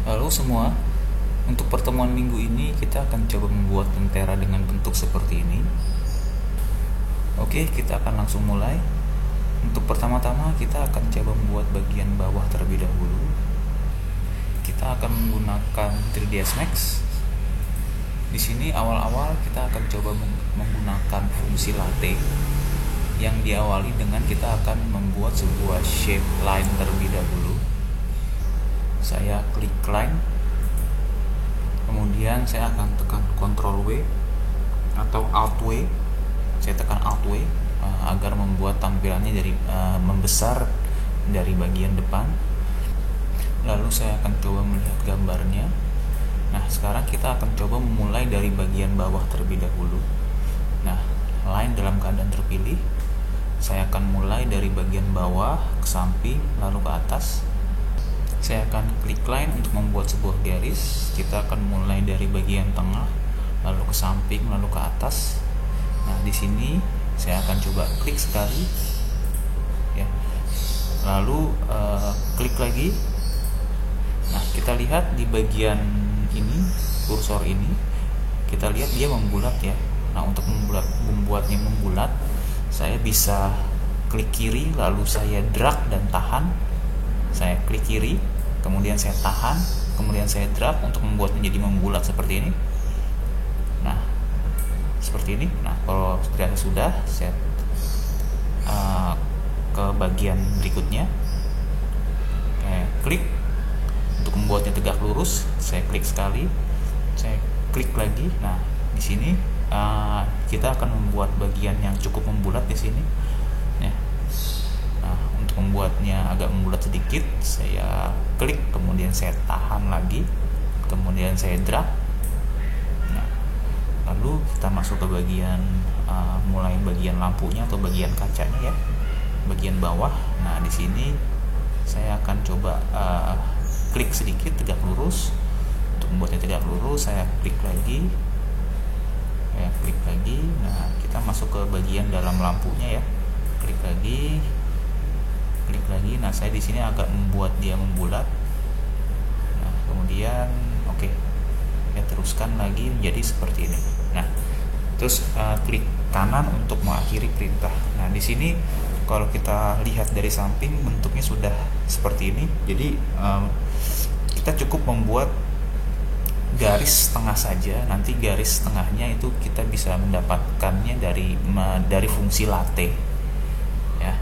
Halo semua, untuk pertemuan minggu ini kita akan coba membuat lentera dengan bentuk seperti ini. Oke, kita akan langsung mulai. Untuk pertama-tama kita akan coba membuat bagian bawah terlebih dahulu. Kita akan menggunakan 3ds Max. Di sini awal-awal kita akan coba menggunakan fungsi latte yang diawali dengan kita akan membuat sebuah shape line terlebih dahulu. Saya klik line, kemudian saya akan tekan Ctrl W atau Alt W. Saya tekan Alt W agar membuat tampilannya dari membesar dari bagian depan. Lalu saya akan coba melihat gambarnya. Nah, sekarang kita akan coba memulai dari bagian bawah terlebih dahulu. Nah, line dalam keadaan terpilih. Saya akan mulai dari bagian bawah ke samping lalu ke atas. Saya akan klik line untuk membuat sebuah garis. Kita akan mulai dari bagian tengah, lalu ke samping, lalu ke atas. Nah, di sini saya akan coba klik sekali, ya. Lalu klik lagi. Nah, kita lihat di bagian ini, kursor ini, kita lihat dia membulat ya. Nah, untuk membuatnya membulat, saya bisa klik kiri, lalu saya drag dan tahan. Saya klik kiri, kemudian saya tahan, kemudian saya drag untuk membuatnya jadi membulat seperti ini. Nah, seperti ini. Nah, kalau ternyata sudah, saya ke bagian berikutnya. Saya klik untuk membuatnya tegak lurus. Saya klik sekali, saya klik lagi. Nah, di sini kita akan membuat bagian yang cukup membulat di sini. Ya. Untuk membuatnya agak membulat sedikit, saya klik, kemudian saya tahan lagi, kemudian saya drag. Nah, lalu kita masuk ke bagian mulai bagian lampunya atau bagian kacanya ya, bagian bawah. Nah, di sini saya akan coba klik sedikit tegak lurus. Untuk membuatnya tegak lurus, saya klik lagi, saya klik lagi. Nah, kita masuk ke bagian dalam lampunya ya, klik lagi, klik lagi. Nah, saya di sini agak membuat dia membulat. Nah, kemudian oke, ya teruskan lagi menjadi seperti ini. Nah, terus klik kanan untuk mengakhiri perintah. Nah, di sini kalau kita lihat dari samping bentuknya sudah seperti ini. Jadi kita cukup membuat garis tengah saja. Nanti garis tengahnya itu kita bisa mendapatkannya dari fungsi latte ya.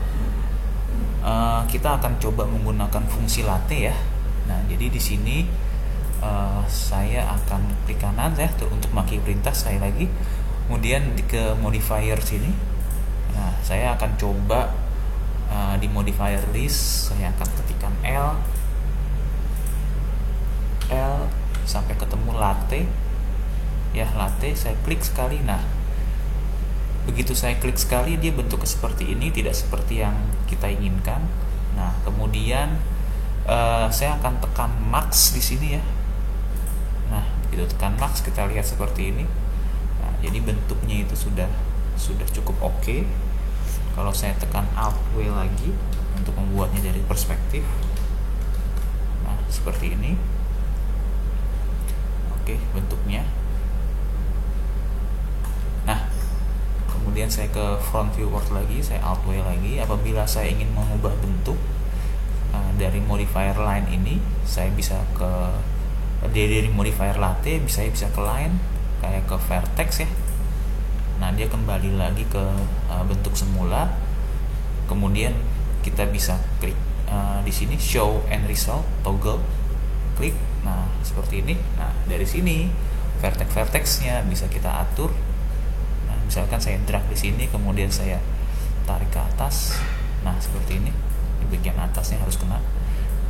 Kita akan coba menggunakan fungsi latte ya. Nah, jadi di sini saya akan klik kanan ya untuk mengakhiri perintah sekali lagi. Kemudian ke modifier sini. Nah, saya akan coba di modifier list, saya akan ketikkan L sampai ketemu latte. Ya, latte, saya klik sekali. Nah, begitu saya klik sekali, dia bentuknya seperti ini, tidak seperti yang kita inginkan. Nah, kemudian saya akan tekan max di sini ya. Nah, begitu tekan max, kita lihat seperti ini. Nah, jadi bentuknya itu sudah cukup oke. Kalau saya tekan Alt W lagi untuk membuatnya dari perspektif, nah seperti ini. Oke, bentuknya. Nah, kemudian saya ke front viewport lagi, saya Alt W lagi. Apabila saya ingin mengubah bentuk dari modifier line ini, saya bisa dari modifier latte, saya bisa ke line, kayak ke vertex ya. Nah, dia kembali lagi ke bentuk semula. Kemudian kita bisa klik di sini show and result toggle, klik. Nah, seperti ini. Nah, dari sini vertex-vertexnya bisa kita atur. Nah, misalkan saya drag di sini, kemudian saya tarik ke atas. Nah, seperti ini. Di bagian atasnya harus kena.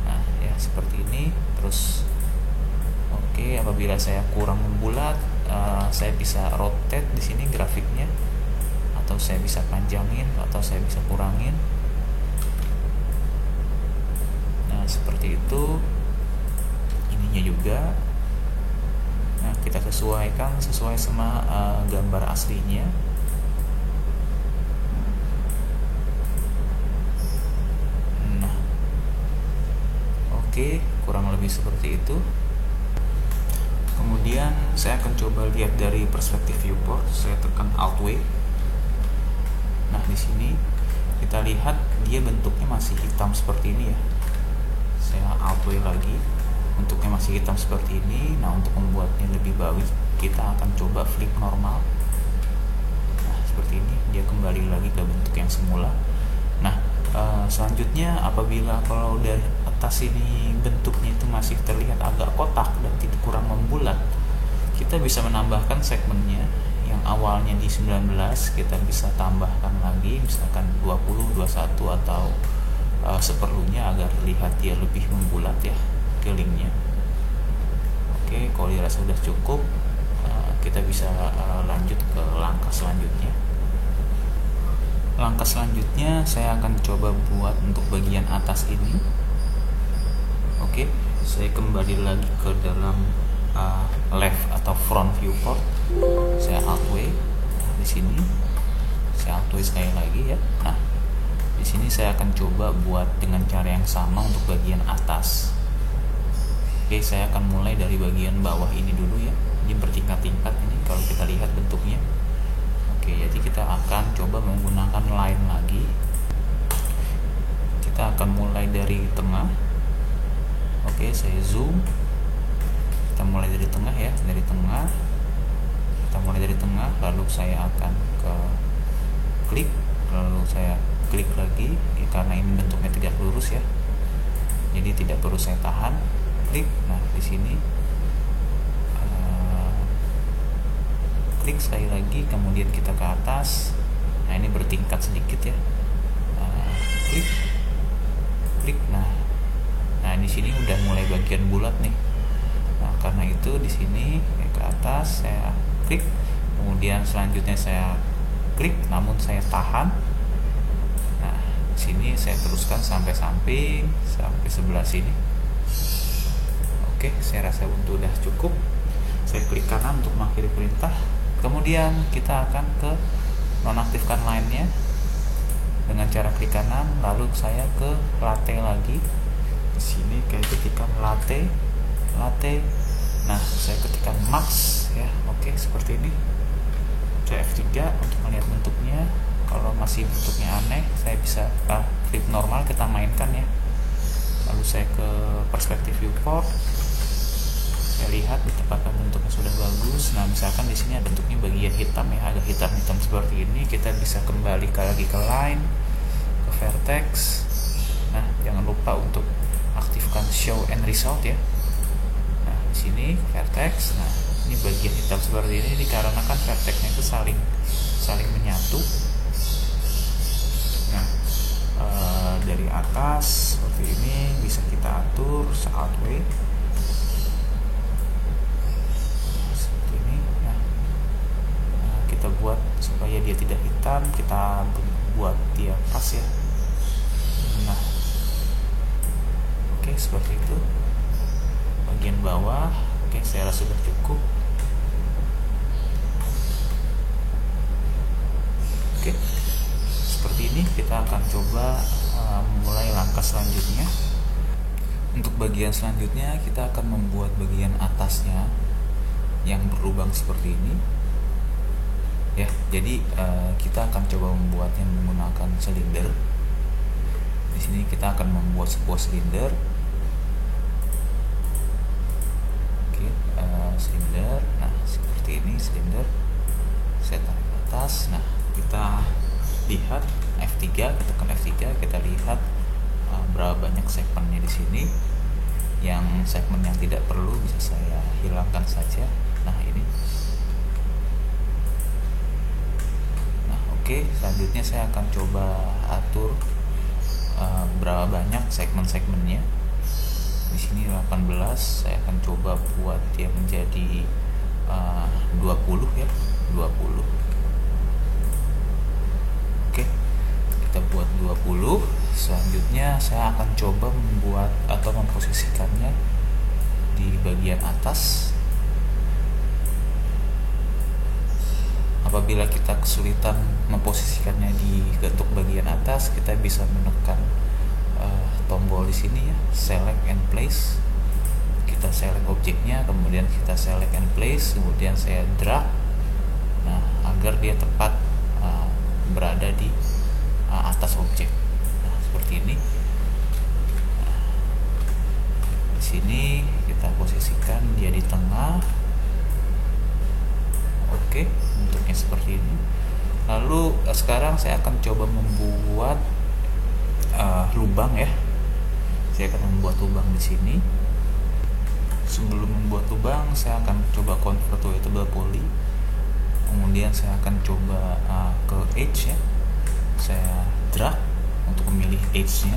Nah, ya seperti ini. Terus oke, apabila saya kurang membulat, saya bisa rotate di sini grafiknya, atau saya bisa panjangin, atau saya bisa kurangin. Nah, seperti itu. Ininya juga. Nah, kita sesuaikan sesuai sama gambar aslinya. Nah, Oke, kurang lebih seperti itu. Kemudian saya akan coba lihat dari perspektif viewport. Saya tekan Alt W. Nah, di sini kita lihat dia bentuknya masih hitam seperti ini ya. Saya Alt W lagi. Bentuknya masih hitam seperti ini. Nah, untuk membuatnya lebih bagus, kita akan coba flip normal. Nah, seperti ini, dia kembali lagi ke bentuk yang semula. Nah, selanjutnya apabila kalau dari atas ini bentuknya itu masih terlihat agak kotak dan tidak kurang membulat, kita bisa menambahkan segmennya. Yang awalnya di 19, kita bisa tambahkan lagi misalkan 20, 21 atau seperlunya agar terlihat dia lebih membulat ya kelilingnya. Oke, kalau dirasa sudah cukup, kita bisa lanjut ke langkah selanjutnya. Langkah selanjutnya saya akan coba buat untuk bagian atas ini. Oke, saya kembali lagi ke dalam left atau front viewport. Saya Alt W. Nah, di sini saya Alt W sekali lagi ya. Nah, di sini saya akan coba buat dengan cara yang sama untuk bagian atas. Oke, saya akan mulai dari bagian bawah ini dulu ya. Ini bertingkat-tingkat ini kalau kita lihat bentuknya. Oke, jadi kita akan coba menggunakan line lagi. Kita akan mulai dari tengah. Oke, saya zoom. Kita mulai dari tengah ya, dari tengah. Kita mulai dari tengah, lalu saya akan ke klik, lalu saya klik lagi ya, karena ini bentuknya tegak lurus ya. Jadi tidak perlu saya tahan. Klik. Nah, di sini klik sekali lagi, kemudian kita ke atas. Nah, ini bertingkat sedikit ya. Klik, klik. Nah, di sini udah mulai bagian bulat nih. Nah, karena itu di sini ke atas saya klik, kemudian selanjutnya saya klik, namun saya tahan. Nah, di sini saya teruskan sampai samping, sampai sebelah sini. Oke, saya rasa untuk udah cukup. Saya klik kanan untuk mengakhiri perintah. Kemudian kita akan ke nonaktifkan line-nya dengan cara klik kanan, lalu saya ke latte lagi. Di sini kayak ketikkan latte. Nah, saya ketikkan max ya. Oke, seperti ini. Saya F3 untuk melihat bentuknya. Kalau masih bentuknya aneh, saya bisa flip normal, kita mainkan ya. Lalu saya ke perspektif viewport. Saya lihat ditempatkan bentuknya sudah bagus. Nah, misalkan di sini ada bentuknya bagian hitam ya, agak hitam-hitam seperti ini, kita bisa kembali lagi ke line, ke vertex. Nah, jangan lupa untuk aktifkan show and result ya. Nah, di sini vertex. Nah, ini bagian hitam seperti ini dikarenakan vertexnya itu saling menyatu. Nah, dari atas seperti ini bisa kita atur Alt W. Kita buat supaya dia tidak hitam, kita buat dia pas ya. Nah, oke, seperti itu. Bagian bawah, oke, saya rasa sudah cukup. Oke, seperti ini kita akan coba mulai langkah selanjutnya. Untuk bagian selanjutnya kita akan membuat bagian atasnya yang berlubang seperti ini. Ya, jadi kita akan coba membuatnya menggunakan silinder. Di sini kita akan membuat sebuah silinder. Oke, silinder. Nah, seperti ini silinder. Saya tarik ke atas. Nah, kita lihat F3, kita tekan F3, kita lihat berapa banyak segmennya di sini. Yang segmen yang tidak perlu bisa saya hilangkan saja. Nah, ini. Oke, selanjutnya saya akan coba atur berapa banyak segmen-segmennya. Di sini 18, saya akan coba buat dia menjadi 20 ya, 20. Oke, kita buat 20. Selanjutnya saya akan coba membuat atau memposisikannya di bagian atas. Apabila kita kesulitan memposisikannya di bentuk bagian atas, kita bisa menekan tombol di sini ya, select and place. Kita select objeknya, kemudian kita select and place, kemudian saya drag, nah agar dia tepat berada di atas objek. Nah seperti ini. Nah, di sini kita posisikan dia di tengah. Oke, bentuknya seperti ini. Lalu sekarang saya akan coba membuat lubang ya. Saya akan membuat lubang di sini. Sebelum membuat lubang, saya akan coba convert to editable poly. Kemudian saya akan coba ke edge ya. Saya drag untuk memilih edge-nya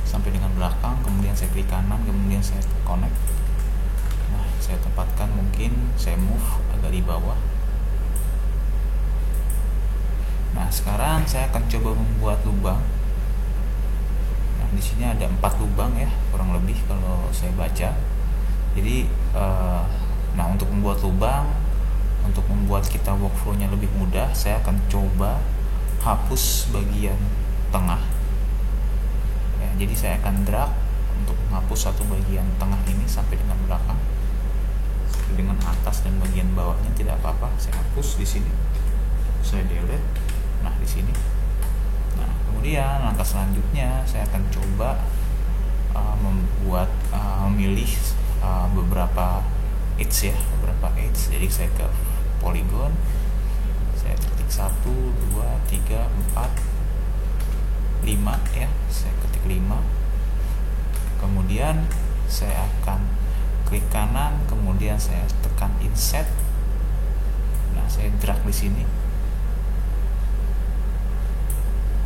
sampai dengan belakang. Kemudian saya klik kanan, kemudian saya connect. Nah, saya tempatkan, mungkin saya move agak di bawah. Nah, sekarang saya akan coba membuat lubang. Nah, di sini ada 4 lubang ya, kurang lebih kalau saya baca. Jadi, nah untuk membuat lubang, untuk membuat kita workflow-nya lebih mudah, saya akan coba hapus bagian tengah. Ya, jadi saya akan drag untuk menghapus satu bagian tengah ini sampai dengan belakang. Dengan atas dan bagian bawahnya tidak apa-apa, saya hapus di sini. Saya delete. Nah, di sini. Nah, kemudian langkah selanjutnya saya akan coba memilih beberapa edge ya, beberapa edge. Jadi saya ke polygon, saya ketik 1, 2, 3, 4, 5 ya, saya ketik 5. Kemudian saya akan klik kanan, kemudian saya tekan insert. Nah, saya drag di sini.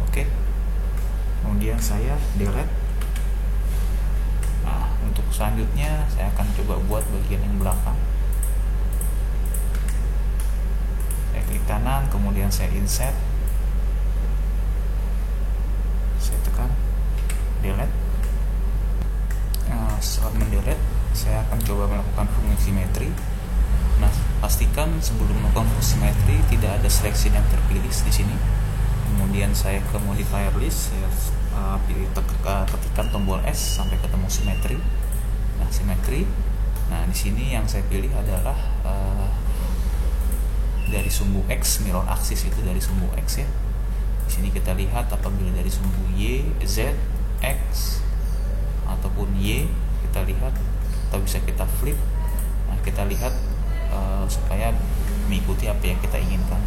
Oke. Kemudian saya delete. Nah, untuk selanjutnya saya akan coba buat bagian yang belakang. Saya klik kanan, kemudian saya insert. Saya tekan delete. Setelah mendelete, saya akan coba melakukan fungsi simetri. Nah, pastikan sebelum melakukan fungsi simetri tidak ada selection yang terpilih di sini. Kemudian saya ke modifier list, saya ketikkan tombol S sampai ketemu simetri. Nah, simetri. Nah, di sini yang saya pilih adalah dari sumbu X, mirror axis itu dari sumbu X ya. Di sini kita lihat apabila dari sumbu Y, Z, X ataupun Y, kita lihat atau bisa kita flip. Nah, kita lihat supaya mengikuti apa yang kita inginkan.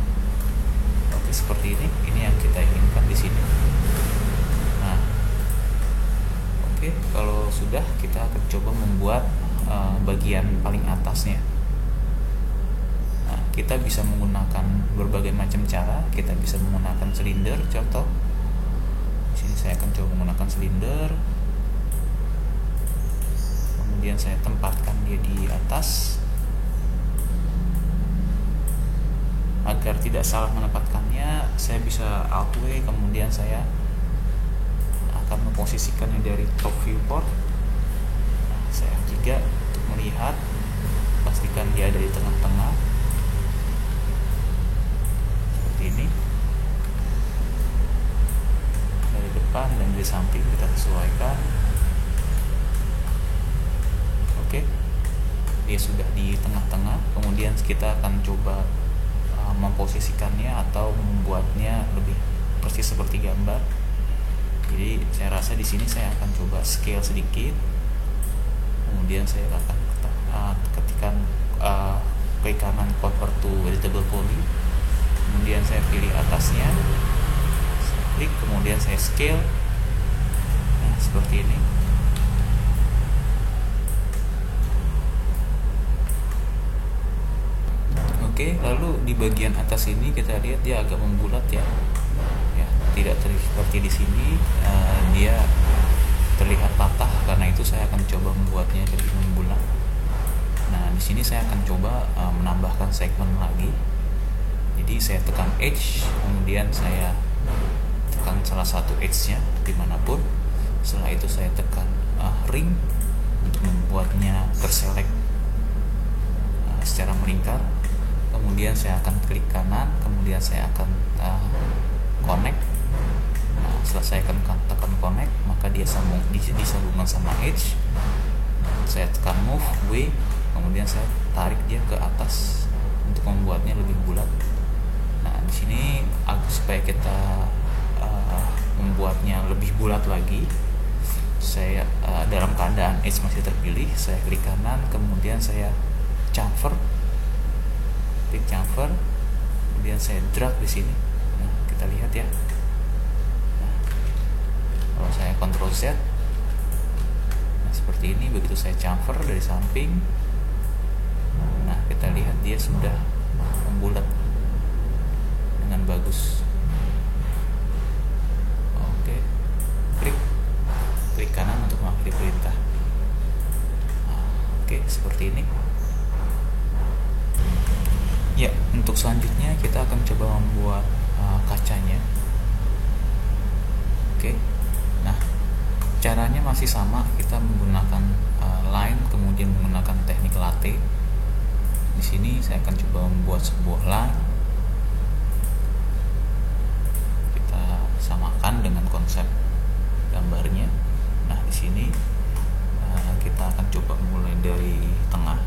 Oke, seperti ini yang kita inginkan di sini. Nah, oke, kalau sudah, kita akan coba membuat bagian paling atasnya. Nah, kita bisa menggunakan berbagai macam cara. Kita bisa menggunakan silinder, contoh. Di sini saya akan coba menggunakan silinder. Kemudian saya tempatkan dia di atas. Agar tidak salah menempatkannya, saya bisa Alt W, kemudian saya akan memposisikannya dari top viewport. Nah, saya juga untuk melihat, pastikan dia ada di tengah-tengah seperti ini. Dari depan dan dari samping kita sesuaikan. Oke, dia sudah di tengah-tengah. Kemudian kita akan coba memposisikannya atau membuatnya lebih persis seperti gambar. Jadi saya rasa di sini saya akan coba scale sedikit. Kemudian saya akan ketikkan klik kanan convert to editable poly. Kemudian saya pilih atasnya, saya klik, kemudian saya scale. Nah, seperti ini. Oke, lalu di bagian atas ini kita lihat dia agak membulat ya. Ya, tidak seperti di sini dia terlihat patah, karena itu saya akan coba membuatnya lebih membulat. Nah, di sini saya akan coba menambahkan segmen lagi. Jadi saya tekan edge, kemudian saya tekan salah satu edge-nya dimanapun. Setelah itu saya tekan ring untuk membuatnya terselect secara melingkar. Kemudian saya akan klik kanan, kemudian saya akan connect. Nah, setelah saya tekan connect, maka dia disambungkan sama edge. Saya tekan move W, kemudian saya tarik dia ke atas untuk membuatnya lebih bulat. Nah, di sini supaya kita membuatnya lebih bulat lagi, saya dalam keadaan edge masih terpilih, saya klik kanan, kemudian saya chamfer, klik chamfer, kemudian saya drag di sini. Nah, kita lihat ya. Nah, kalau saya Ctrl Z, nah seperti ini. Begitu saya chamfer dari samping, nah kita lihat dia sudah membulat dengan bagus. Oke, klik kanan untuk mengakhiri perintah. Nah, oke, seperti ini. Ya, untuk selanjutnya kita akan coba membuat kacanya. Oke. Nah, caranya masih sama, kita menggunakan line, kemudian menggunakan teknik latte. Di sini saya akan coba membuat sebuah line. Kita samakan dengan konsep gambarnya. Nah, di sini kita akan coba mulai dari tengah.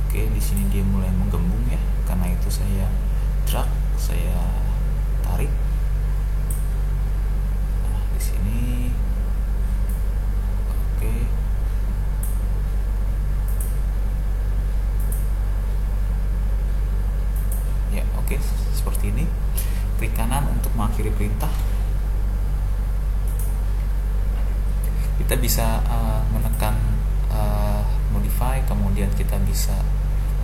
Oke, di sini dia mulai menggembung ya. Karena itu saya drag, saya tarik. Nah, di sini oke. Ya, oke, seperti ini. Klik kanan untuk mengakhiri perintah. Kita bisa menekan modify, kemudian kita bisa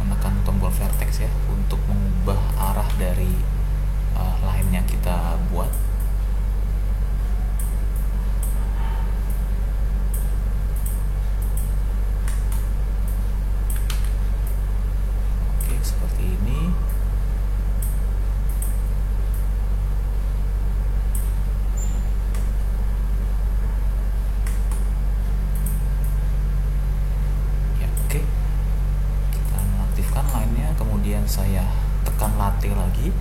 menekan tombol vertex ya untuk mengubah arah dari line yang kita buat. Oke, seperti ini. Kemudian saya tekan latte lagi,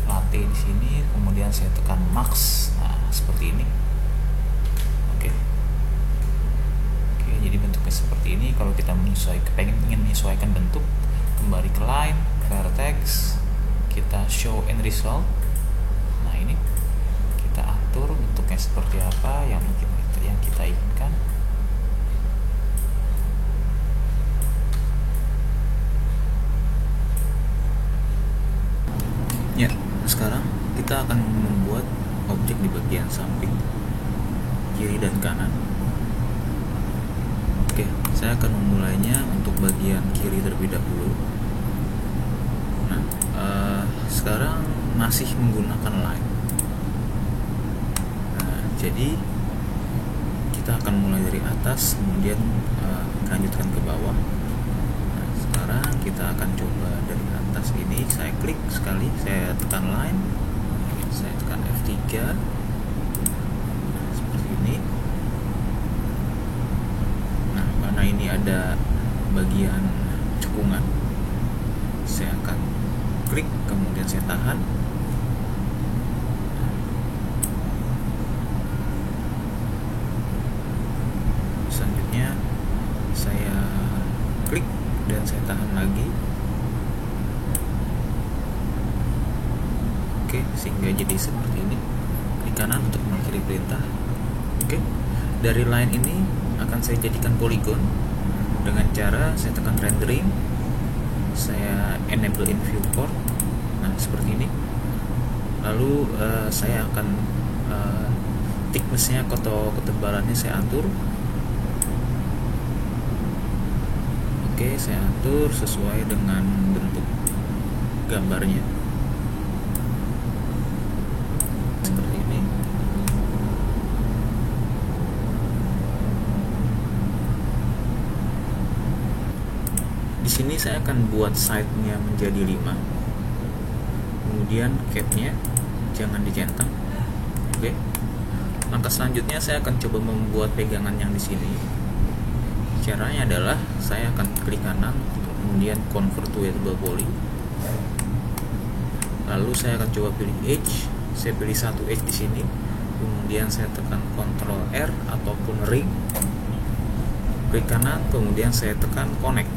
latte di sini, kemudian saya tekan max. Nah, seperti ini. Oke, jadi bentuknya seperti ini. Kalau kita ingin menyesuaikan bentuk, kembali ke line, vertex, kita show end result. Nah, ini kita atur bentuknya seperti apa yang kita inginkan. Ya, sekarang kita akan membuat objek di bagian samping, kiri dan kanan. Oke, saya akan memulainya untuk bagian kiri terlebih dahulu. Nah, sekarang masih menggunakan line. Nah, jadi kita akan mulai dari atas, kemudian lanjutkan ke bawah. Nah, sekarang kita akan coba dari atas ini. Saya klik sekali, saya tekan line, saya tekan F3. Nah, seperti ini. Nah, karena ini ada bagian cekungan, saya akan klik, kemudian saya tahan. Selanjutnya saya klik dan saya tahan lagi. Oke, sehingga jadi seperti ini. Klik kanan untuk mengakhiri perintah. Oke, dari line ini akan saya jadikan poligon dengan cara saya tekan rendering, saya enable in viewport. Nah, seperti ini. Lalu saya akan thickness-nya atau ketebalannya saya atur. Oke, saya atur sesuai dengan bentuk gambarnya. Seperti ini. Di sini saya akan buat side-nya menjadi 5. Kemudian cap-nya jangan dicentang. Oke. Langkah selanjutnya saya akan coba membuat pegangan yang di sini. Caranya adalah saya akan klik kanan untuk kemudian convert to wettable poly. Lalu saya akan coba pilih edge, saya pilih satu edge di sini, kemudian saya tekan Ctrl R ataupun ring, klik kanan, kemudian saya tekan connect.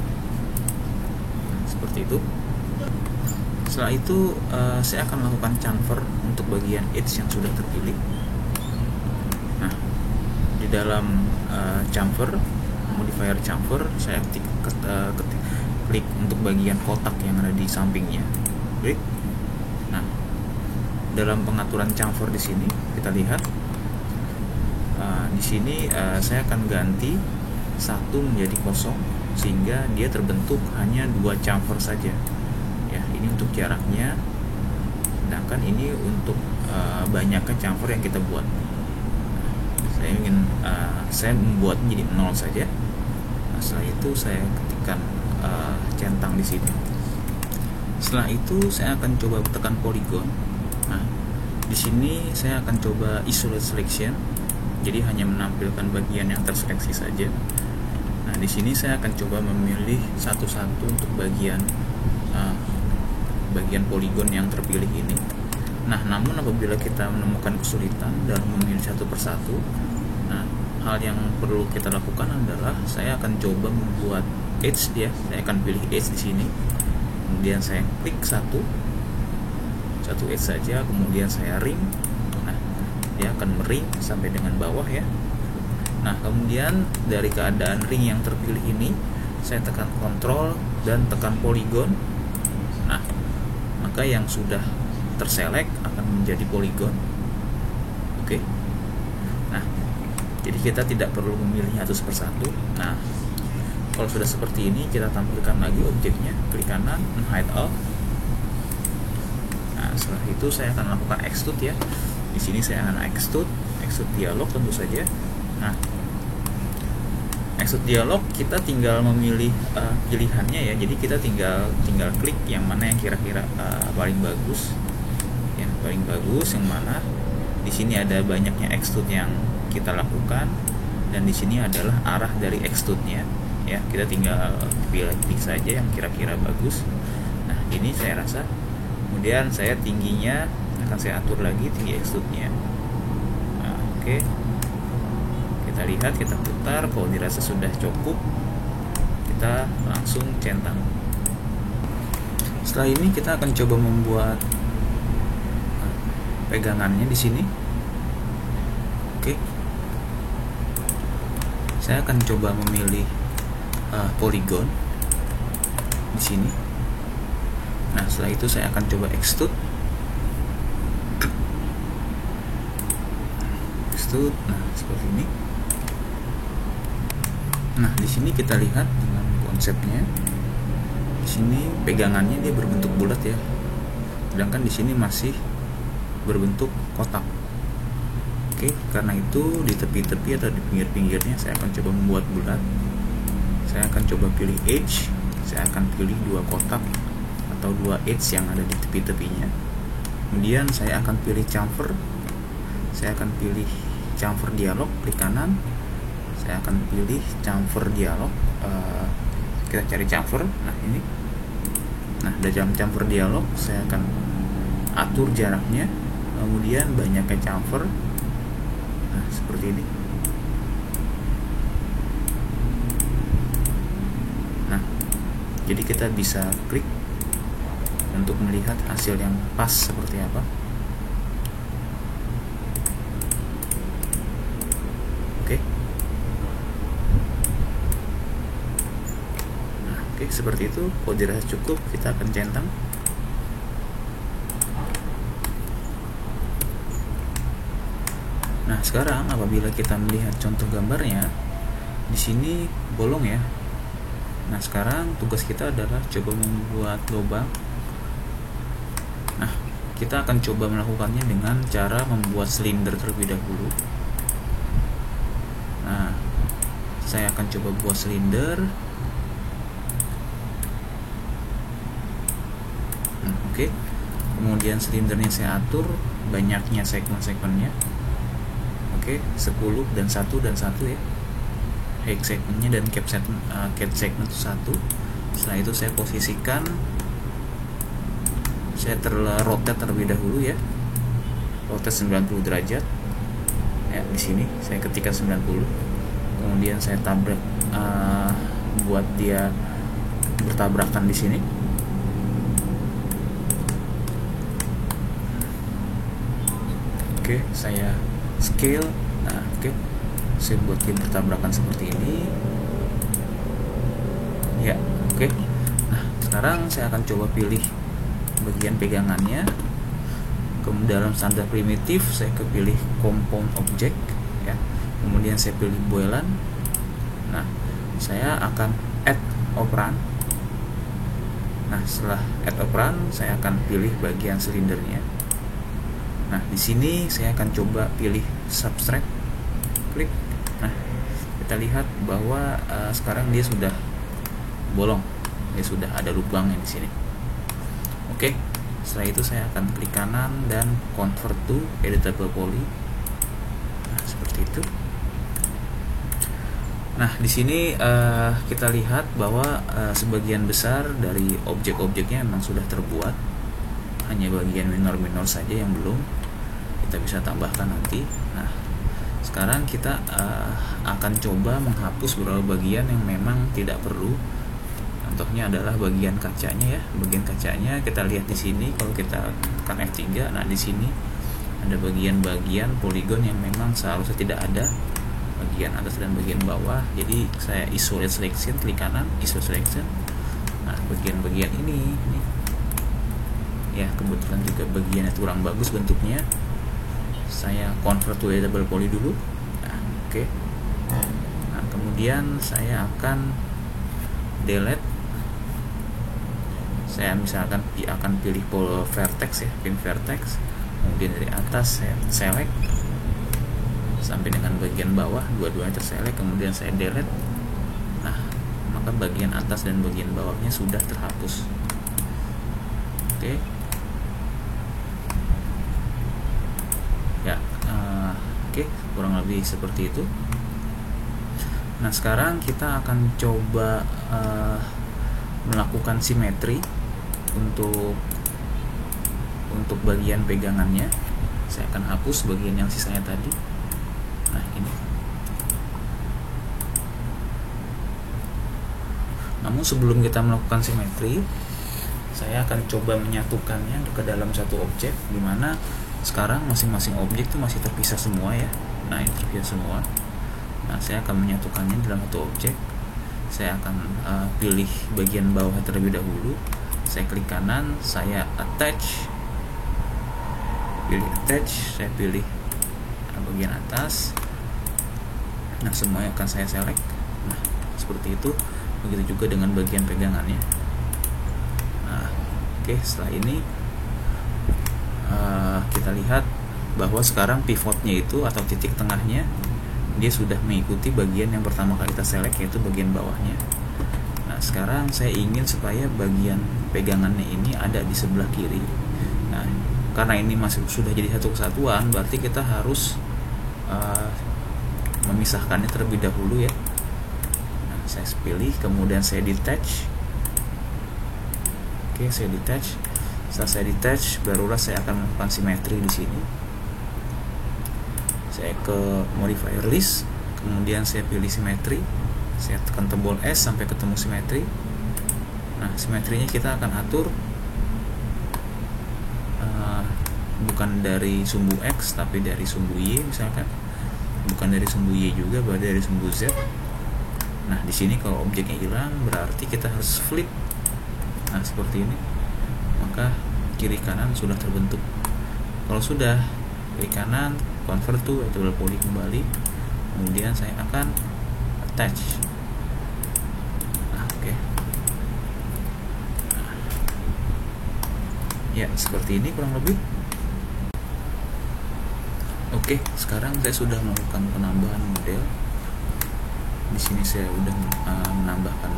Seperti itu. Setelah itu saya akan melakukan chamfer untuk bagian edge yang sudah terpilih. Nah, di dalam chamfer, modifier chamfer, saya klik untuk bagian kotak yang ada di sampingnya. Klik. Nah, dalam pengaturan chamfer di sini kita lihat di sini saya akan ganti 1 menjadi kosong sehingga dia terbentuk hanya 2 chamfer saja. Ya, ini untuk jaraknya, sedangkan ini untuk banyaknya chamfer yang kita buat. Saya membuat menjadi 0 saja. Nah, setelah itu saya ketikkan centang di sini. Setelah itu saya akan coba tekan polygon. Nah, di sini saya akan coba isolate selection. Jadi hanya menampilkan bagian yang terseleksi saja. Nah, di sini saya akan coba memilih satu-satu untuk bagian polygon yang terpilih ini. Nah, namun apabila kita menemukan kesulitan dalam memilih satu persatu, nah, hal yang perlu kita lakukan adalah saya akan coba membuat edge dia. Saya akan pilih edge di sini. Kemudian saya klik satu edge saja, kemudian saya ring. Nah, dia akan mering sampai dengan bawah ya. Nah, kemudian dari keadaan ring yang terpilih ini, saya tekan Ctrl dan tekan polygon. Nah, maka yang sudah terselect akan menjadi polygon. Oke. Nah, jadi kita tidak perlu memilih satu persatu. Nah, kalau sudah seperti ini, kita tampilkan lagi objeknya, klik kanan, hide all. Nah, setelah itu saya akan lakukan extrude ya. Di sini saya akan extrude dialog tentu saja. Nah, extrude dialog kita tinggal memilih pilihannya ya. Jadi kita tinggal klik yang mana yang kira-kira paling bagus. Yang paling bagus yang mana? Di sini ada banyaknya extrude yang kita lakukan, dan di sini adalah arah dari extrude-nya. Ya, kita tinggal pilih saja yang kira-kira bagus. Nah, ini saya rasa. Kemudian saya tingginya akan saya atur lagi, tinggi extrude-nya. Nah, oke. Kita lihat, kita putar. Kalau dirasa sudah cukup, kita langsung centang. Setelah ini kita akan coba membuat pegangannya di sini. Oke. Saya akan coba memilih polygon di sini. Nah, setelah itu saya akan coba extrude. Nah, seperti ini. Nah, di sini kita lihat dengan konsepnya. Di sini pegangannya dia berbentuk bulat ya. Sedangkan di sini masih berbentuk kotak. Oke, karena itu di tepi-tepi atau di pinggir-pinggirnya saya akan coba membuat bulat. Saya akan coba pilih edge, saya akan pilih 2 kotak atau 2 edge yang ada di tepi-tepinya. Kemudian saya akan pilih chamfer. Saya akan pilih chamfer dialog, klik kanan. Saya akan pilih chamfer dialog. Kita cari chamfer. Nah, ini. Nah, dalam chamfer dialog saya akan atur jaraknya. Kemudian banyaknya chamfer. Nah, seperti ini. Jadi kita bisa klik untuk melihat hasil yang pas seperti apa. Oke. Nah, oke, seperti itu. Kalau dirasa cukup, kita akan centang. Nah, sekarang apabila kita melihat contoh gambarnya, di sini bolong ya. Nah, sekarang tugas kita adalah coba membuat lubang. Nah, kita akan coba melakukannya dengan cara membuat silinder terlebih dahulu. Nah, saya akan coba buat silinder. Oke. Kemudian silindernya saya atur banyaknya segmen-segmennya. Oke, 10 dan 1 ya. Height segmennya dan cap segment itu 1. Setelah itu saya posisikan, saya rotate terlebih dahulu ya, rotate 90 derajat ya. Di sini saya ketikkan 90, kemudian saya tabrak, buat dia bertabrakan di sini. Oke, saya scale. Nah, oke, saya buat dia bertabrakan seperti ini ya. Oke, nah sekarang saya akan coba pilih bagian pegangannya. Kemudian dalam standar primitif saya kepilih compound object ya, kemudian saya pilih boolean. Nah, saya akan add operand. Nah, setelah add operand saya akan pilih bagian silindernya. Nah, di sini saya akan coba pilih subtract, klik. Nah, kita lihat bahwa sekarang dia sudah bolong, dia sudah ada lubangnya di sini. Oke, setelah itu saya akan klik kanan dan convert to editable poly. Nah, seperti itu. Nah, di sini kita lihat bahwa sebagian besar dari objek-objeknya memang sudah terbuat, hanya bagian minor-minor saja yang belum. Kita bisa tambahkan nanti. Nah, sekarang kita akan coba menghapus beberapa bagian yang memang tidak perlu. Contohnya adalah bagian kacanya ya. Bagian kacanya kita lihat di sini, kalau kita tekan F3, nah di sini ada bagian-bagian poligon yang memang seharusnya tidak ada, bagian atas dan bagian bawah. Jadi saya isolate selection, klik kanan, isolate selection. Nah, bagian-bagian ini ya, kebetulan juga bagiannya kurang bagus bentuknya. Saya convert to editable poly dulu. Nah, oke. Nah, kemudian saya akan delete. Saya misalkan akan pilih vertex ya, pin vertex. Kemudian dari atas saya select sampai dengan bagian bawah, dua-duanya terselect. Kemudian saya delete. Nah, maka bagian atas dan bagian bawahnya sudah terhapus. Oke. Ya, oke, kurang lebih seperti itu. Nah, sekarang kita akan coba melakukan simetri untuk bagian pegangannya. Saya akan hapus bagian yang sisanya tadi. Nah, ini. Namun sebelum kita melakukan simetri, saya akan coba menyatukannya ke dalam satu objek, di mana sekarang masing-masing objek itu masih terpisah semua ya. Nah, ini terpisah semua. Nah, saya akan menyatukannya dalam satu objek. Saya akan pilih bagian bawah terlebih dahulu. Saya klik kanan, saya attach, pilih attach, saya pilih bagian atas. Nah, semuanya akan saya select. Nah, seperti itu. Begitu juga dengan bagian pegangannya. Nah, oke, setelah ini kita lihat bahwa sekarang pivotnya itu atau titik tengahnya dia sudah mengikuti bagian yang pertama kali kita select, yaitu bagian bawahnya. Nah, sekarang saya ingin supaya bagian pegangannya ini ada di sebelah kiri. Nah, karena ini masih sudah jadi satu kesatuan, berarti kita harus memisahkannya terlebih dahulu ya. Nah, saya pilih, kemudian saya detach. Oke, saya detach. Setelah saya detach, barulah saya akan melakukan simetri di sini. Saya ke modifier list, kemudian saya pilih simetri. Saya tekan tombol S sampai ketemu simetri. Nah, simetrinya kita akan atur bukan dari sumbu X tapi dari sumbu Y misalkan. Bukan dari sumbu Y juga, berarti dari sumbu Z. Nah, di sini kalau objeknya hilang berarti kita harus flip. Nah, seperti ini. Maka kiri kanan sudah terbentuk. Kalau sudah, kiri kanan, convert to editable poly kembali. Kemudian saya akan attach. Nah, oke. Nah, ya, seperti ini kurang lebih. Oke, sekarang saya sudah melakukan penambahan model. Di sini saya sudah menambahkan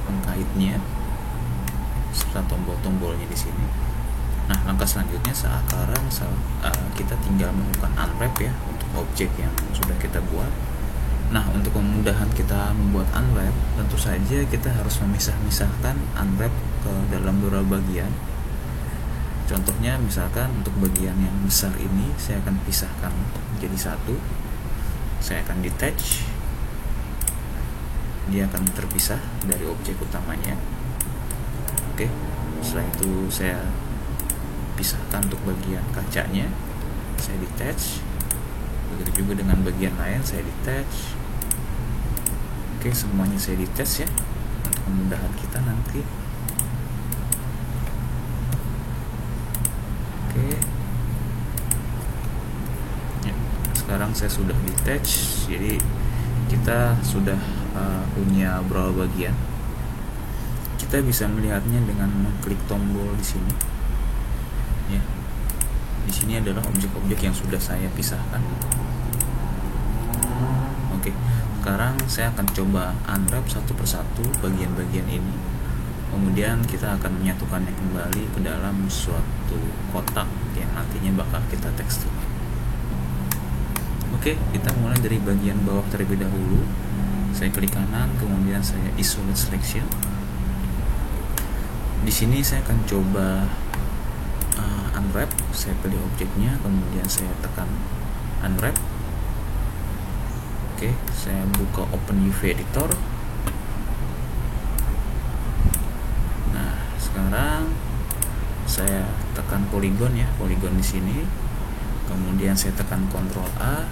pengkaitnya serta tombol-tombolnya di sini. Nah, langkah selanjutnya sekarang kita tinggal melakukan unwrap ya untuk objek yang sudah kita buat. Nah, untuk kemudahan kita membuat unwrap, tentu saja kita harus memisah-misahkan unwrap ke dalam beberapa bagian. Contohnya misalkan untuk bagian yang besar ini saya akan pisahkan jadi satu. Saya akan detach. Dia akan terpisah dari objek utamanya. Oke. Setelah itu saya pisahkan untuk bagian kacanya. Saya detach. Begitu juga dengan bagian lain saya detach. Oke, semuanya saya detach ya, untuk kemudahan kita nanti. Oke ya, sekarang saya sudah detach, jadi kita sudah punya beberapa bagian. Kita bisa melihatnya dengan mengklik tombol di sini ya. Di sini adalah objek-objek yang sudah saya pisahkan. Oke, sekarang saya akan coba unwrap satu persatu bagian-bagian ini. Kemudian kita akan menyatukannya kembali ke dalam suatu kotak yang nantinya bakal kita tekstur. Oke, kita mulai dari bagian bawah terlebih dahulu. Saya klik kanan, kemudian saya isolate selection. Di sini saya akan coba unwrap. Saya pilih objeknya, kemudian saya tekan unwrap. Oke, saya buka Open UV Editor. Nah, sekarang saya tekan polygon ya, polygon di sini. Kemudian saya tekan Ctrl A.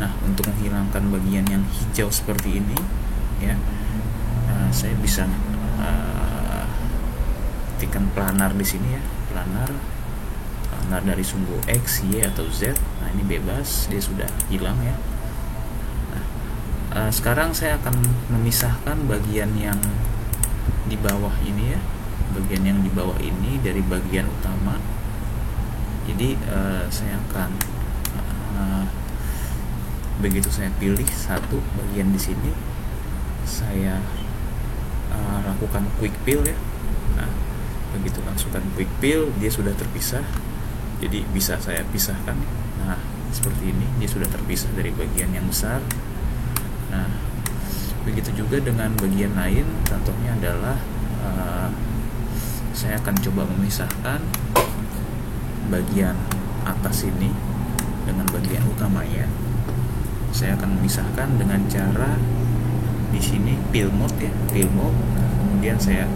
Nah, untuk menghilangkan bagian yang hijau seperti ini, ya, saya bisa tekan planar di sini ya, planar dari sumbu X, Y atau Z. Nah, ini bebas, dia sudah hilang ya. Sekarang saya akan memisahkan bagian yang di bawah ini ya, bagian yang di bawah ini dari bagian utama. Jadi saya akan begitu saya pilih satu bagian di sini, saya lakukan quick fill ya. Nah, begitu langsungkan quick fill, dia sudah terpisah. Jadi bisa saya pisahkan. Nah, seperti ini, dia sudah terpisah dari bagian yang besar. Nah, begitu juga dengan bagian lain. Contohnya adalah saya akan coba memisahkan bagian atas ini dengan bagian utamanya. Saya akan memisahkan dengan cara di sini fill mode ya, fill mode. Kemudian saya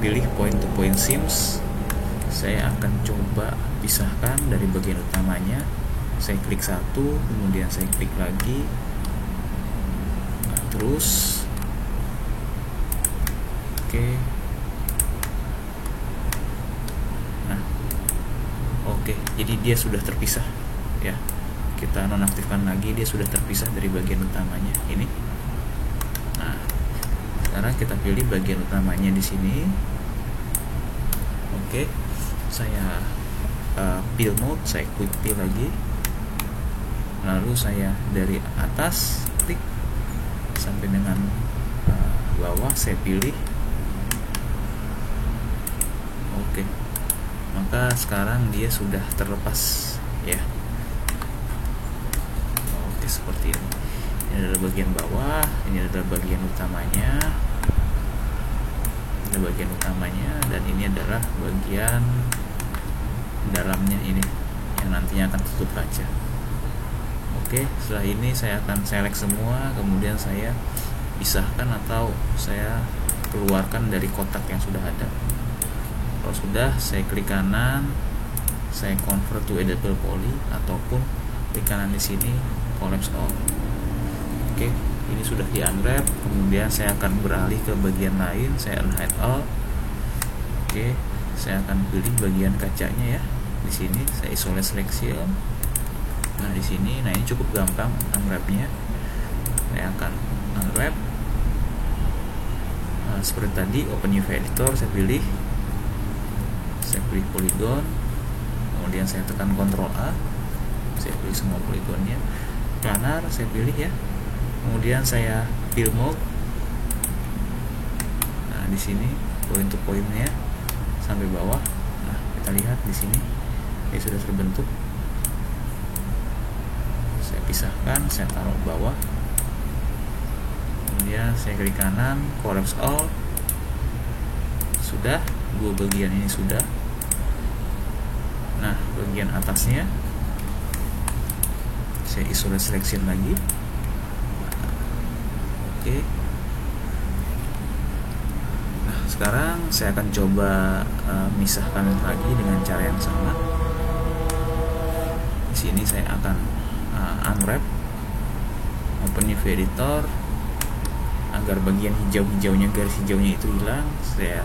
pilih point to point seams. Saya akan coba pisahkan dari bagian utamanya. Saya klik satu, kemudian saya klik lagi. Nah, terus oke. Nah, oke. Jadi dia sudah terpisah ya. Kita nonaktifkan lagi, dia sudah terpisah dari bagian utamanya ini. Nah, sekarang kita pilih bagian utamanya di sini. Oke, saya fill mode, saya quick fill lagi. Lalu saya dari atas klik sampai dengan bawah, saya pilih. Oke, maka sekarang dia sudah terlepas ya. Seperti ini. Ini adalah bagian bawah, ini adalah bagian utamanya, ini bagian utamanya, dan ini adalah bagian dalamnya ini yang nantinya akan tutup kaca. Oke, setelah ini saya akan select semua, kemudian saya pisahkan atau saya keluarkan dari kotak yang sudah ada. Kalau sudah, saya klik kanan, saya convert to editable poly, ataupun klik kanan di sini collapse all. Oke, ini sudah di unwrap. Kemudian saya akan beralih ke bagian lain, saya unhide all. Oke, saya akan pilih bagian kacanya ya. Di sini saya isolate selection. Nah, di sini, nah ini cukup gampang unwrapnya. Saya akan unwrap. Nah, seperti tadi, Open UV Editor saya pilih polygon. Kemudian saya tekan Ctrl A. Saya pilih semua poligonnya. Planar saya pilih ya. Kemudian saya fill mode. Nah, di sini point to pointnya sampai bawah. Nah, kita lihat di sini dia sudah terbentuk. Saya pisahkan, saya taruh bawah. kemudian saya klik kanan, collapse all. Sudah, dua bagian ini sudah. Nah, bagian atasnya saya isolate selection lagi. Oke. Nah, sekarang saya akan coba misahkan lagi dengan cara yang sama. Di sini saya akan unwrap, open new editor. Agar bagian hijau-hijaunya, garis hijaunya itu hilang, saya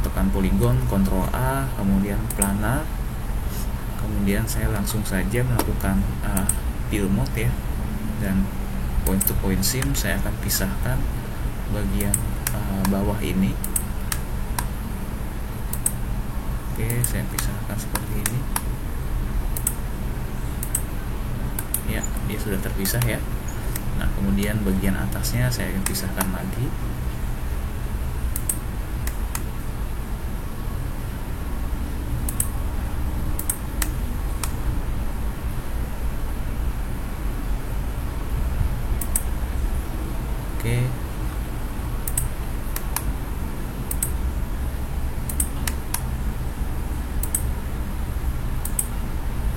tekan polygon, Ctrl A, kemudian planar, kemudian saya langsung saja melakukan peel mode ya, dan point to point seam saya akan pisahkan bagian bawah ini. Oke, saya pisahkan seperti ini ya, dia sudah terpisah ya. Nah, kemudian bagian atasnya saya akan pisahkan lagi. Oke.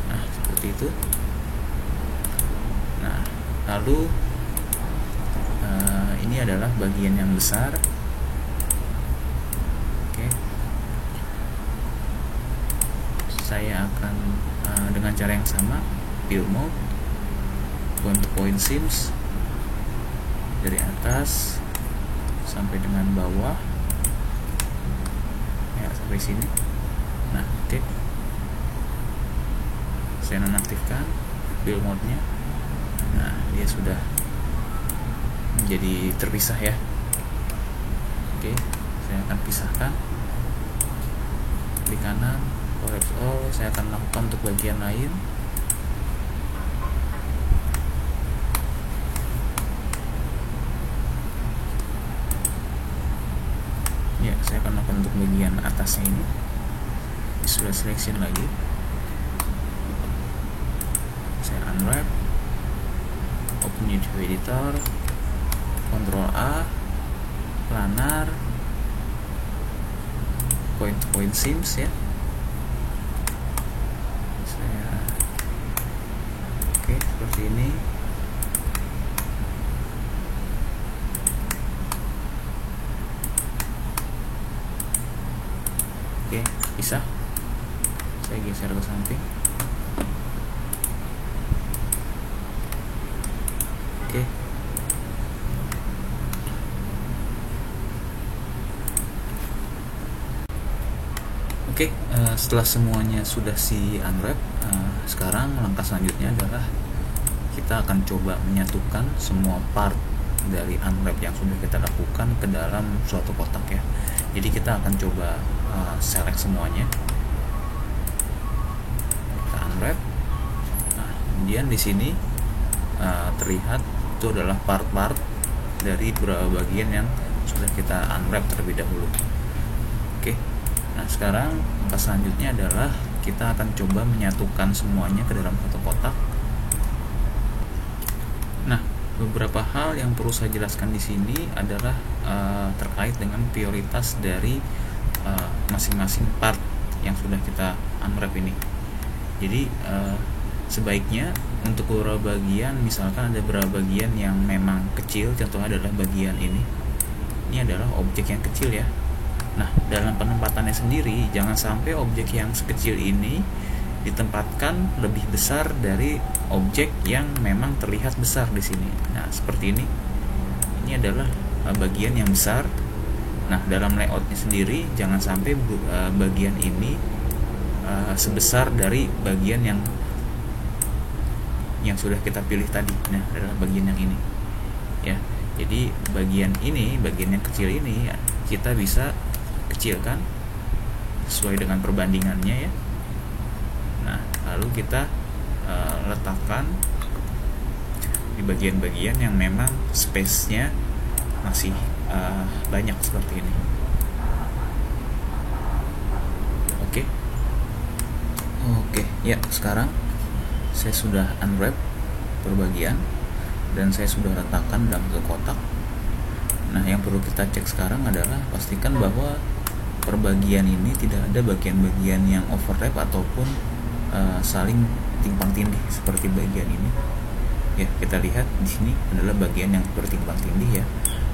Nah, seperti itu. Nah, lalu ini adalah bagian yang besar. Oke. Saya akan dengan cara yang sama, peel mode, point to point seams dari atas sampai dengan bawah ya, sampai sini. Nah, oke. Saya nonaktifkan peel mode nya. Nah, dia sudah menjadi terpisah ya. Oke, saya akan pisahkan. Klik kanan, collapse all. Saya akan lakukan untuk bagian lain. Ya, saya akan lakukan untuk bagian atasnya ini. Sudah selection lagi. Saya unwrap, open new editor, Ctrl A, planar, point to point seams ya. Saya oke, seperti ini. Oke, bisa. Saya geser ke samping. Oke. Oke, setelah semuanya sudah unwrap, sekarang langkah selanjutnya adalah kita akan coba menyatukan semua part dari unwrap yang sudah kita lakukan ke dalam suatu kotak ya. Jadi kita akan coba select semuanya. Kita unwrap. Nah, kemudian di sini terlihat itu adalah part-part dari beberapa bagian yang sudah kita unwrap terlebih dahulu. Oke. Nah, sekarang langkah selanjutnya adalah kita akan coba menyatukan semuanya ke dalam satu kotak. Nah, beberapa hal yang perlu saya jelaskan di sini adalah terkait dengan prioritas dari masing-masing part yang sudah kita unwrap ini. Jadi sebaiknya untuk beberapa bagian, misalkan ada beberapa bagian yang memang kecil, contohnya adalah bagian ini. Ini adalah objek yang kecil ya. Nah, dalam penempatannya sendiri, jangan sampai objek yang sekecil ini ditempatkan lebih besar dari objek yang memang terlihat besar di sini. Nah, seperti ini. Ini adalah bagian yang besar. Nah, dalam layoutnya sendiri, jangan sampai bagian ini sebesar dari bagian yang sudah kita pilih tadi. Nah, adalah bagian yang ini. Ya, jadi bagian ini, bagian yang kecil ini, kita bisa kecilkan sesuai dengan perbandingannya ya. Nah, lalu kita letakkan di bagian-bagian yang memang space-nya masih banyak seperti ini. Oke, ya sekarang saya sudah unwrap per bagian dan saya sudah letakkan dalam satu kotak. Nah, yang perlu kita cek sekarang adalah pastikan bahwa perbagian ini tidak ada bagian-bagian yang overlap ataupun saling timpang tindih seperti bagian ini. Ya, kita lihat di sini adalah bagian yang bertimpang tindih ya.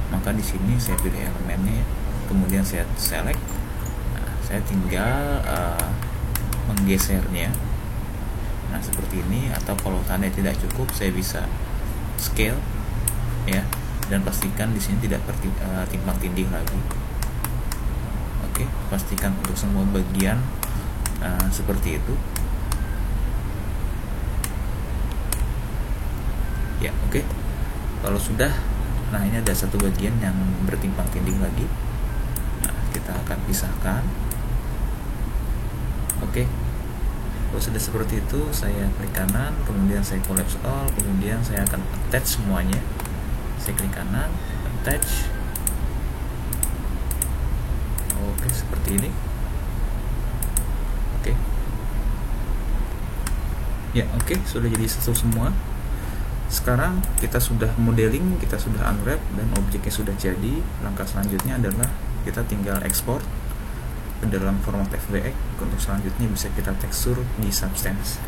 Maka di sini saya pilih elemennya ya. Kemudian saya select. Nah, saya tinggal menggesernya. Nah, seperti ini, atau kalau tanda tidak cukup saya bisa scale ya, dan pastikan di sini tidak timpang tindih lagi. Oke, pastikan untuk semua bagian seperti itu. Ya, oke. Kalau sudah, nah ini ada satu bagian yang bertimpang tindih lagi. Nah, kita akan pisahkan. Oke. Kalau sudah seperti itu, saya klik kanan, kemudian saya collapse all, kemudian saya akan attach semuanya. Saya klik kanan, attach. Oke, seperti ini. Oke. Ya, oke, sudah jadi satu semua. Sekarang kita sudah modeling, kita sudah unwrap, dan objeknya sudah jadi. Langkah selanjutnya adalah kita tinggal ekspor ke dalam format FBX. Untuk selanjutnya bisa kita tekstur di Substance.